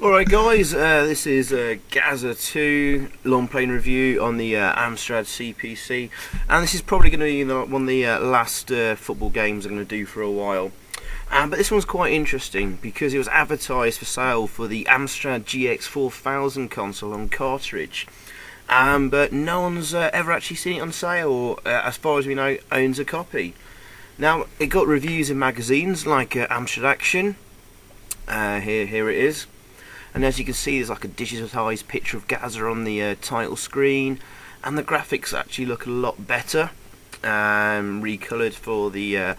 Alright guys, this is Gaza II Longplay review on the Amstrad CPC, and this is probably going to be one of the last football games I'm going to do for a while. But this one's quite interesting because it was advertised for sale for the Amstrad GX4000 console on cartridge, but no one's ever actually seen it on sale, or as far as we know, owns a copy. Now, it got reviews in magazines like Amstrad Action. Here it is. And as you can see, there's like a digitised picture of Gaza on the title screen, and the graphics actually look a lot better, recoloured for the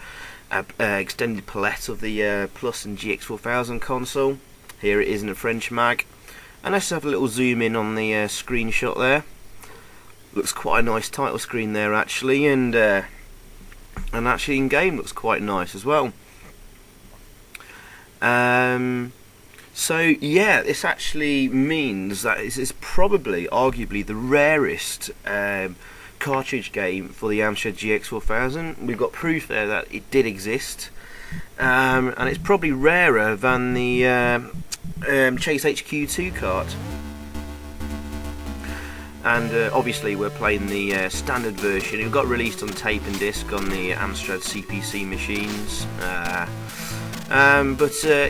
extended palette of the Plus and GX4000 console. Here it is in a French mag, and let's have a little zoom in on the screenshot there. Looks quite a nice title screen there actually, and actually in game looks quite nice as well. So yeah, this actually means that this is probably, arguably, the rarest cartridge game for the Amstrad GX4000. We've got proof there that it did exist, and it's probably rarer than the Chase HQ2 cart. And obviously we're playing the standard version. It got released on tape and disc on the Amstrad CPC machines,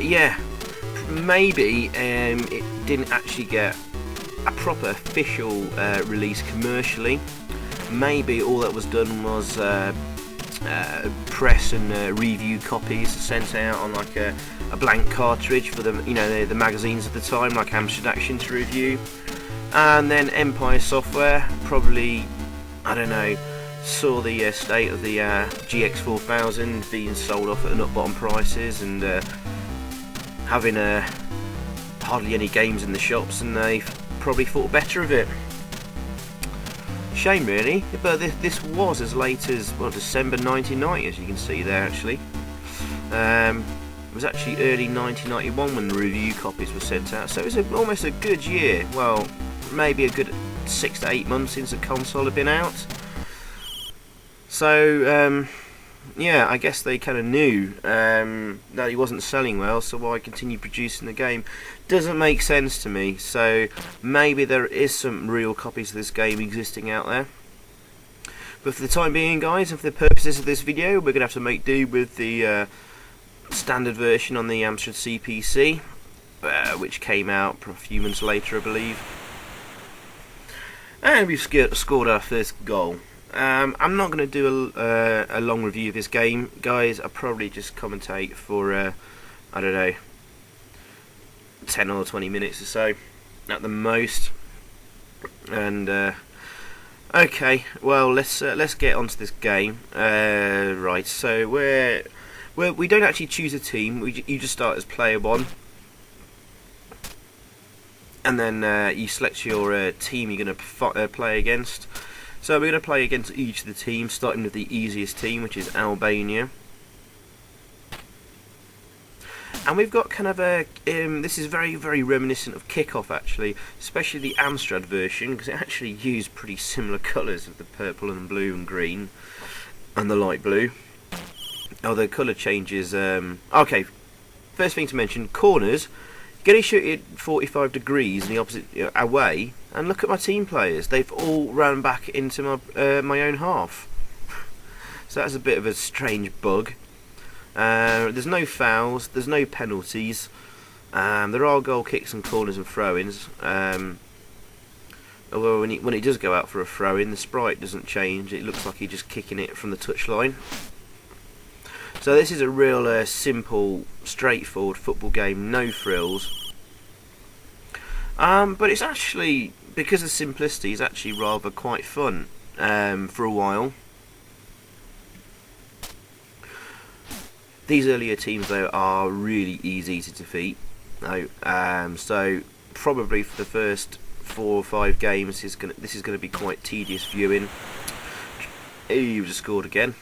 yeah, maybe it didn't actually get a proper official release commercially. Maybe all that was done was press and review copies sent out on like a blank cartridge for the magazines at the time, like Amstrad Action to review. And then Empire Software probably, I don't know, saw the state of the GX4000 being sold off at nut bottom prices, and having hardly any games in the shops, and they probably thought better of it. Shame really, but this was as late as, well, December 1990, as you can see there actually. It was actually early 1991 when the review copies were sent out, so it was almost a good year. Well, maybe a good 6 to 8 months since the console had been out. So yeah, I guess they kind of knew that he wasn't selling well, so why continue producing the game? Doesn't make sense to me. So maybe there is some real copies of this game existing out there. But for the time being, guys, and for the purposes of this video, we're going to have to make do with the standard version on the Amstrad CPC, which came out a few months later, I believe. And we've scored our first goal. I'm not going to do a long review of this game, guys. I'll probably just commentate for, I don't know, 10 or 20 minutes or so, at the most. And, okay, well, let's get onto this game. Right, so we don't actually choose a team. You just start as player 1. And then you select your team you're going to play against. So we're going to play against each of the teams, starting with the easiest team, which is Albania. And we've got kind of a, this is very, very reminiscent of Kickoff actually, especially the Amstrad version, because it actually used pretty similar colours of the purple and blue and green, and the light blue. Oh, the colour changes, okay, first thing to mention, corners. Get a shoot at 45 degrees in the opposite away, and look at my team players. They've all run back into my own half. So that's a bit of a strange bug. There's no fouls, there's no penalties. There are goal kicks and corners and throw-ins. Although when it does go out for a throw-in, the sprite doesn't change. It looks like you're just kicking it from the touchline. So this is a real simple, straightforward football game, no frills. But it's actually, because of simplicity, it's actually rather quite fun for a while. These earlier teams, though, are really easy to defeat. So probably for the first 4 or 5 games, this is going to be quite tedious viewing. You've just scored again.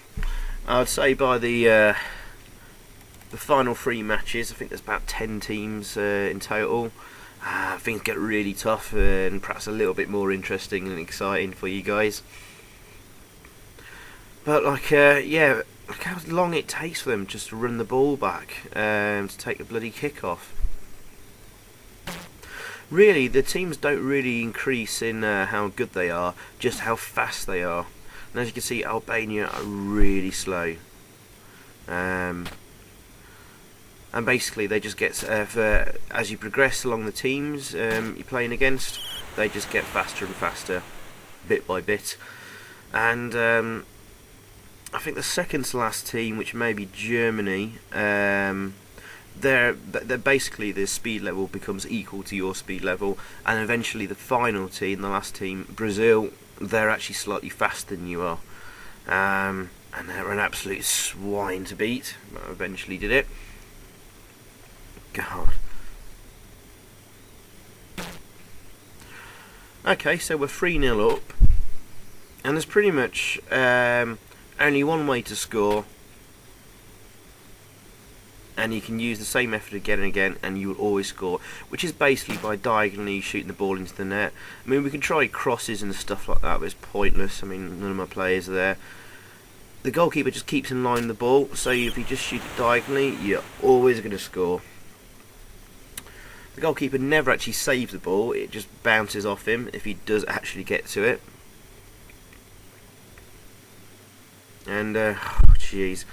I'd say by the final 3 matches, I think there's about 10 teams in total. Things get really tough and perhaps a little bit more interesting and exciting for you guys. But yeah, look how long it takes for them just to run the ball back to take the bloody kick off. really the teams don't really increase in how good they are, just how fast they are. And as you can see, Albania are really slow. And basically they just get, as you progress along the teams you're playing against, they just get faster and faster, bit by bit. And I think the second to last team, which may be Germany, they're basically the speed level becomes equal to your speed level, and eventually the final team, the last team, Brazil, they're actually slightly faster than you are, and they're an absolute swine to beat, but I eventually did it. God. Okay, so we're 3-0 up, and there's pretty much only one way to score, and you can use the same method again and again and you will always score, which is basically by diagonally shooting the ball into the net. I mean, we can try crosses and stuff like that, but it's pointless. I mean, none of my players are there. The goalkeeper just keeps in line with the ball, so if you just shoot it diagonally, you're always going to score. The goalkeeper never actually saves the ball, it just bounces off him if he does actually get to it. And, jeez,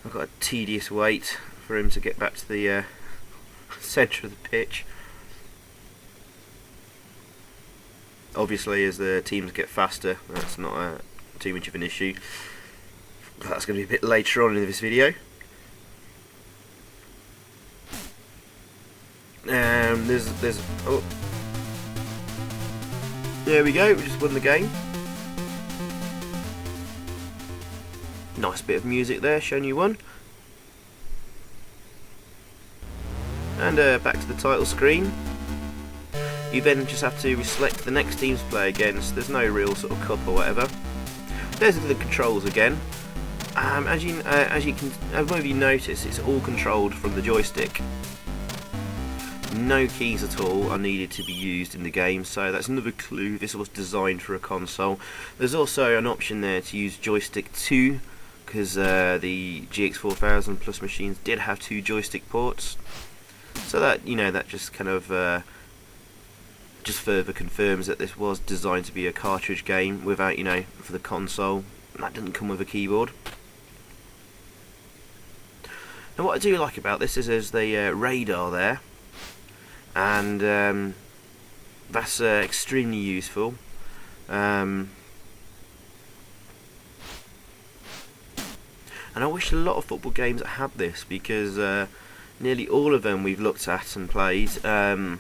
I've got a tedious wait for him to get back to the centre of the pitch. Obviously, as the teams get faster, that's not too much of an issue. That's going to be a bit later on in this video. There's oh, there we go. We just won the game. Nice bit of music there, showing you won. And back to the title screen. You then just have to select the next teams to play against. There's no real sort of cup or whatever. There's the controls again. As you notice, it's all controlled from the joystick. No keys at all are needed to be used in the game, so that's another clue. This was designed for a console. There's also an option there to use joystick 2, because the GX4000 Plus machines did have 2 joystick ports. So that, you know, that just kind of just further confirms that this was designed to be a cartridge game without, you know, for the console. And that didn't come with a keyboard. Now what I do like about this is there's the radar there, and that's extremely useful. And I wish a lot of football games had this, because nearly all of them we've looked at and played, well,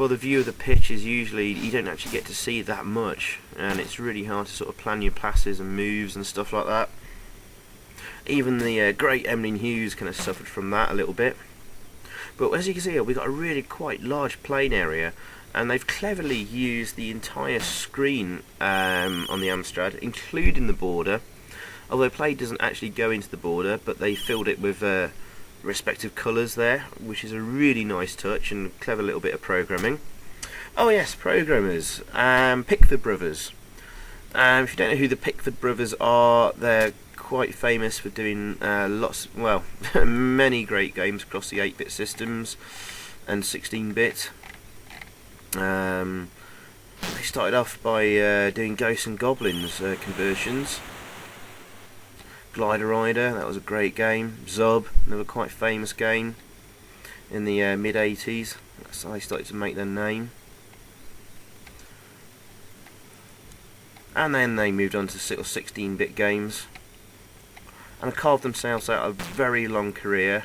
the view of the pitch is usually, you don't actually get to see that much, and it's really hard to sort of plan your passes and moves and stuff like that. Even the great Emlyn Hughes kind of suffered from that a little bit. But as you can see here, we've got a really quite large playing area, and they've cleverly used the entire screen on the Amstrad, including the border. Although play doesn't actually go into the border, but they filled it with respective colours there, which is a really nice touch and a clever little bit of programming. Oh yes, programmers. Pickford Brothers. If you don't know who the Pickford Brothers are, they're quite famous for doing many great games across the 8-bit systems and 16-bit. They started off by doing Ghosts and Goblins conversions. Glider Rider, that was a great game. Zub, another quite famous game in the mid-80s. That's how they started to make their name. And then they moved on to sort of 16-bit games, and carved themselves out a very long career.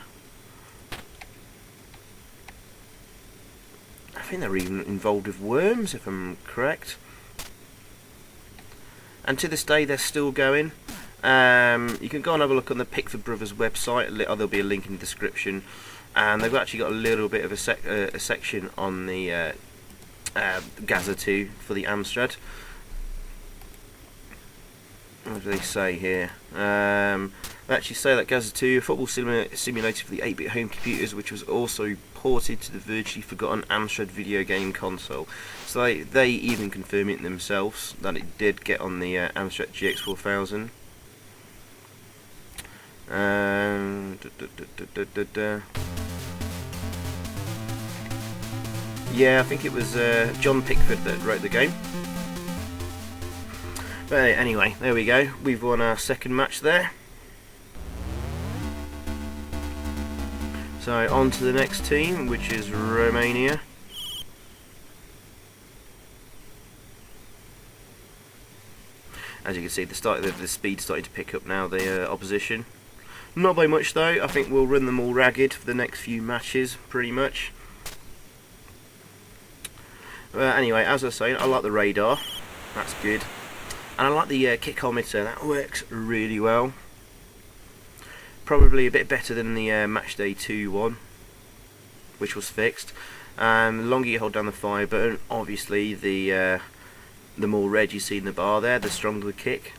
I think they're even involved with Worms, if I'm correct. And to this day they're still going. You can go and have a look on the Pickford Brothers website. There'll be a link in the description, and they've actually got a little bit of a section on the Gaza II for the Amstrad. What do they say here? They actually say that Gaza II, a football simulator for the 8-bit home computers, which was also ported to the virtually forgotten Amstrad video game console. So they even confirm it themselves that it did get on the Amstrad GX4000. Yeah, I think it was John Pickford that wrote the game. But anyway, there we go. We've won our second match there. So on to the next team, which is Romania. As you can see, the speed starting to pick up now, the opposition. Not by much though. I think we'll run them all ragged for the next few matches, pretty much. Anyway, as I was saying, I like the radar. That's good. And I like the kickometer. That works really well. Probably a bit better than the Matchday 2 one, which was fixed. The longer you hold down the fire button, obviously the more red you see in the bar there, the stronger the kick.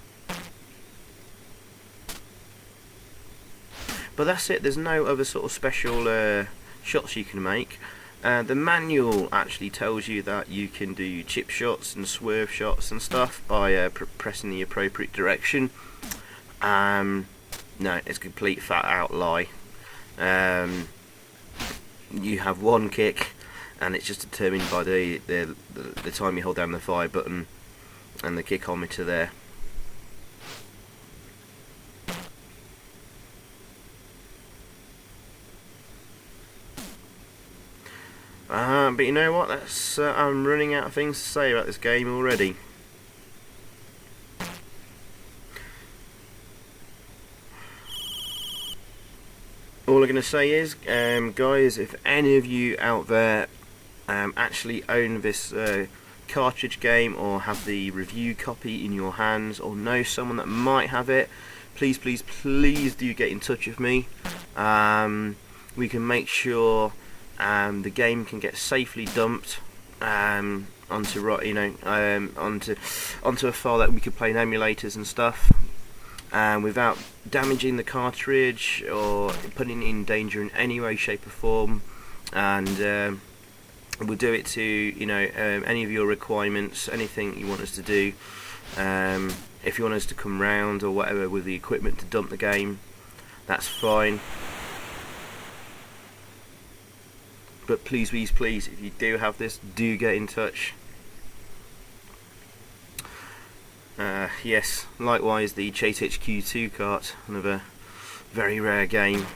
But that's it. There's no other sort of special shots you can make. The manual actually tells you that you can do chip shots and swerve shots and stuff by pressing the appropriate direction. No, it's a complete fat out lie. You have one kick, and it's just determined by the time you hold down the fire button and the kickometer there. But you know what? That's I'm running out of things to say about this game already. All I'm going to say is, guys, if any of you out there actually own this cartridge game or have the review copy in your hands or know someone that might have it, please do get in touch with me. We can make sure the game can get safely dumped onto a file that we could play in emulators and stuff, without damaging the cartridge or putting it in danger in any way, shape or form. And we'll do it to any of your requirements, anything you want us to do. If you want us to come round or whatever with the equipment to dump the game, that's fine. But please, if you do have this, do get in touch. Yes, likewise the Chase HQ2 cart, another very rare game.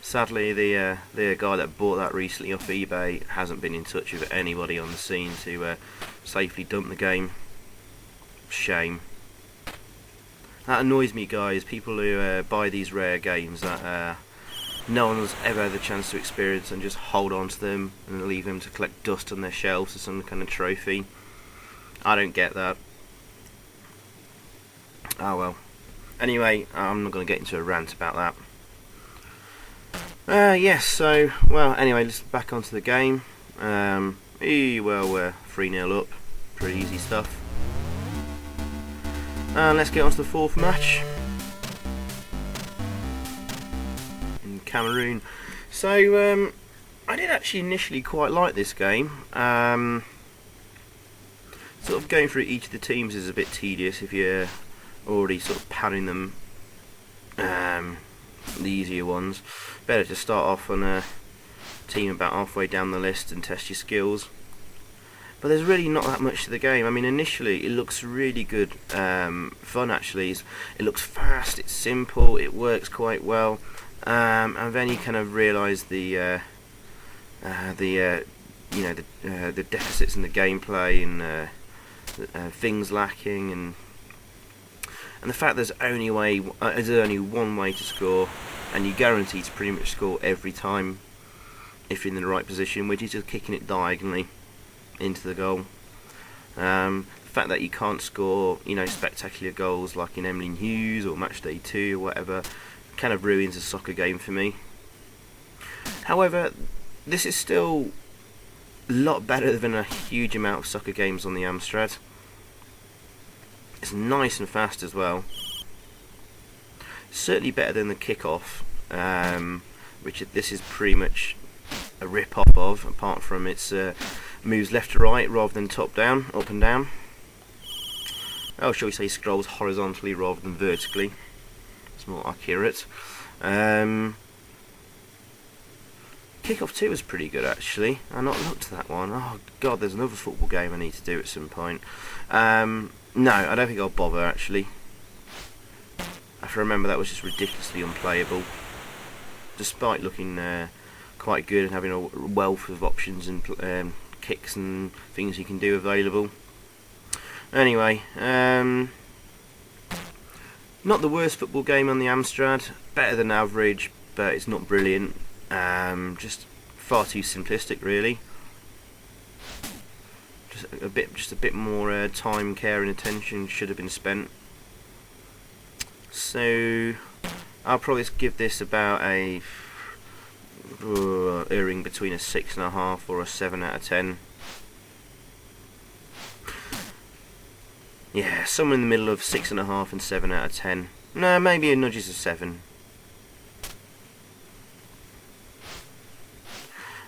Sadly, the guy that bought that recently off eBay hasn't been in touch with anybody on the scene to safely dump the game. Shame. That annoys me, guys. People who buy these rare games that no one's ever had the chance to experience and just hold on to them and leave them to collect dust on their shelves as some kind of trophy. I don't get that. Oh well. Anyway, I'm not going to get into a rant about that. Yes, so, well, anyway, let's back onto the game. Well, we're 3-0 up. Pretty easy stuff. And let's get on to the fourth match. In Cameroon. So, I did actually initially quite like this game. Sort of going through each of the teams is a bit tedious if you're already sort of panning them, the easier ones. Better to start off on a team about halfway down the list and test your skills. But there's really not that much to the game. I mean, initially it looks really good, fun actually. It looks fast, it's simple, it works quite well, and then you kind of realise the deficits in the gameplay and things lacking, and the fact there's only one way to score, and you guarantee to pretty much score every time if you're in the right position, which is just kicking it diagonally into the goal. The fact that you can't score, spectacular goals like in Emlyn Hughes or Matchday 2 or whatever, kind of ruins a soccer game for me. However, this is still a lot better than a huge amount of soccer games on the Amstrad. It's nice and fast as well. Certainly better than the Kickoff, which this is pretty much a rip-off of, apart from its moves left to right rather than top down, up and down. Oh, shall we say scrolls horizontally rather than vertically. It's more accurate. Kickoff 2 was pretty good actually. I not looked at that one. Oh god, there's another football game I need to do at some point. No, I don't think I'll bother actually. I have to remember that was just ridiculously unplayable. Despite looking quite good and having a wealth of options and kicks and things you can do available. Anyway, not the worst football game on the Amstrad. Better than average, but it's not brilliant. Just far too simplistic, really. Just a bit more time, care, and attention should have been spent. So I'll probably give this about a erring between a 6.5 or a 7 out of 10. Yeah, somewhere in the middle of 6.5 and 7 out of 10. No, maybe a nudges of 7.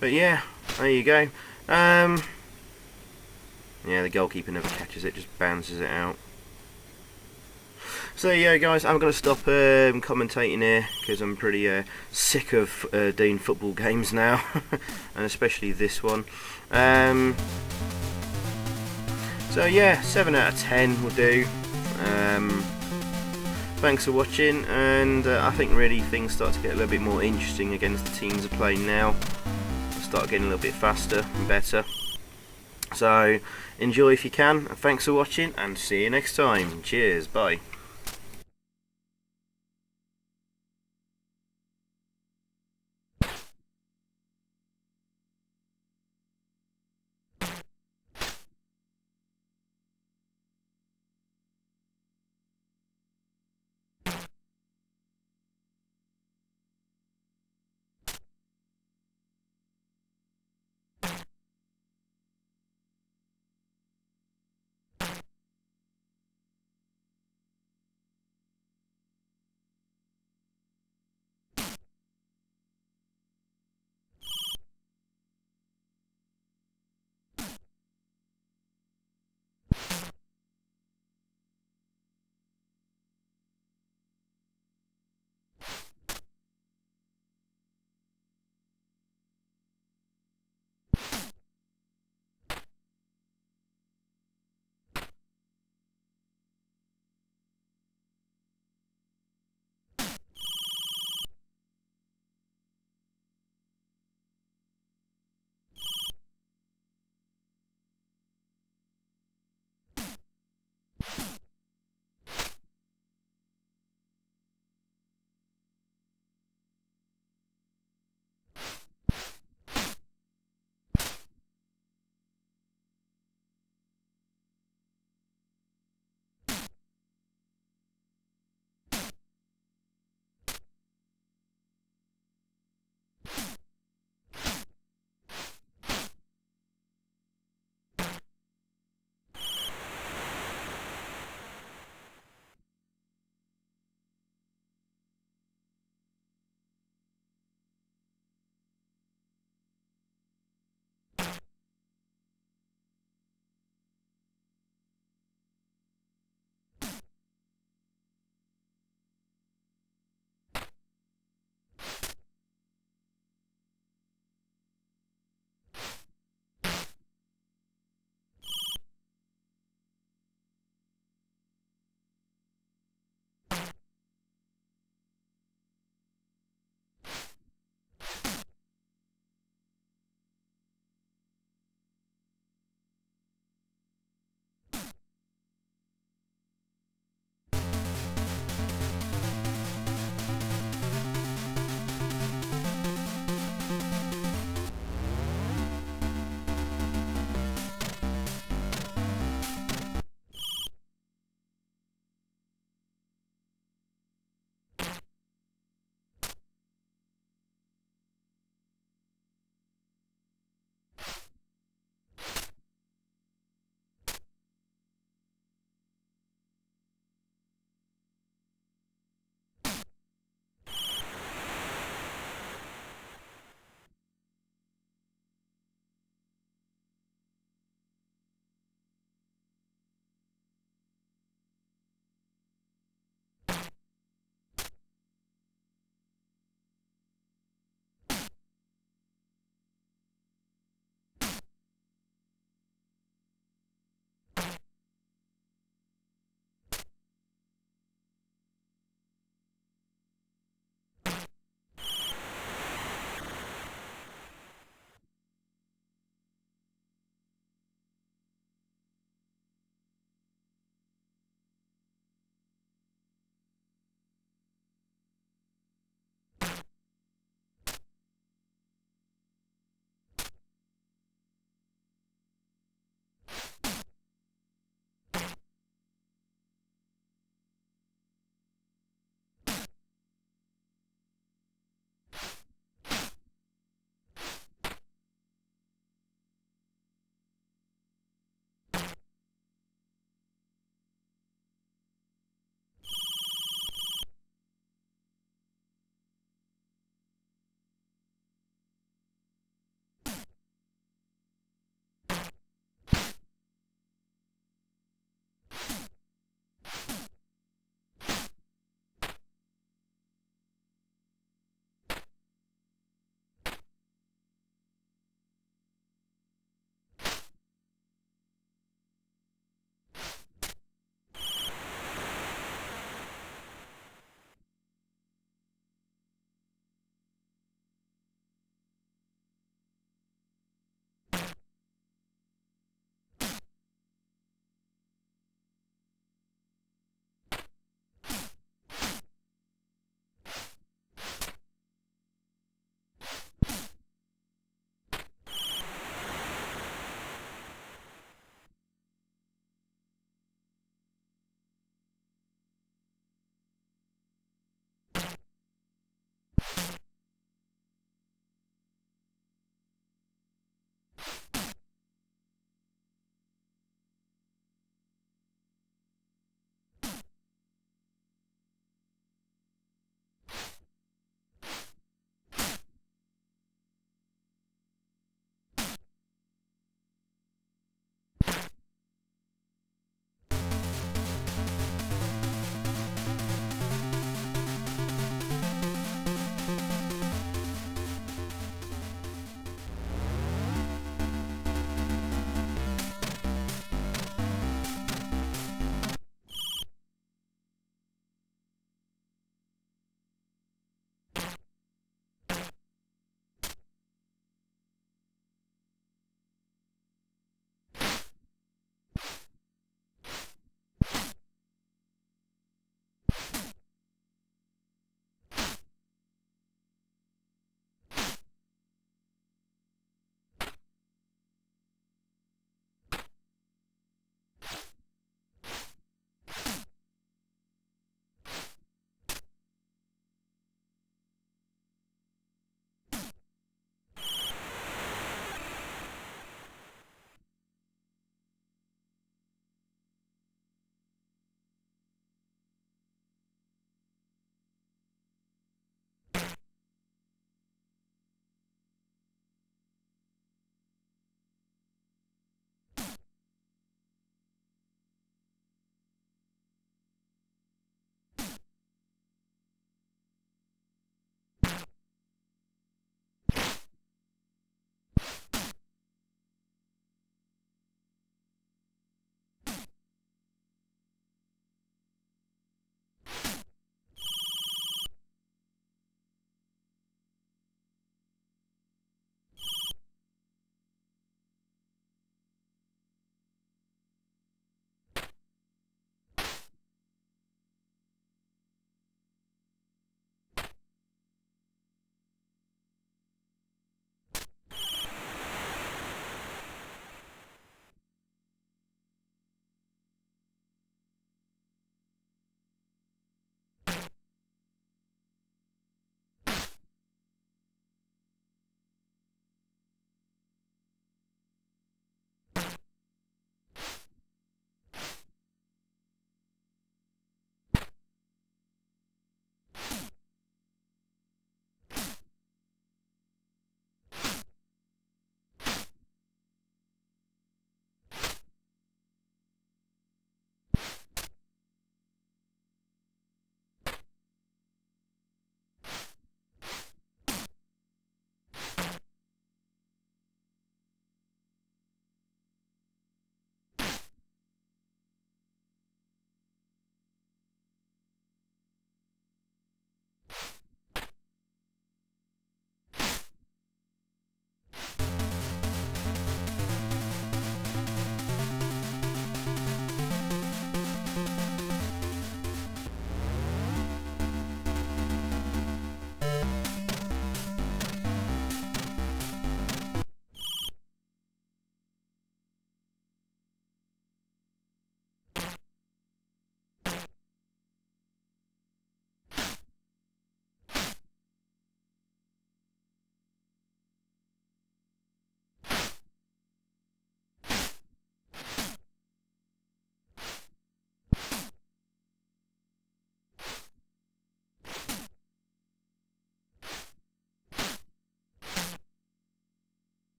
But yeah, there you go. Yeah, the goalkeeper never catches it, just bounces it out. So yeah, guys, I'm going to stop commentating here because I'm pretty sick of doing football games now, and especially this one. So yeah, 7 out of 10 will do. Thanks for watching, and I think really things start to get a little bit more interesting against the teams are playing now. Start getting a little bit faster and better. So enjoy if you can, and thanks for watching, and see you next time. Cheers, bye.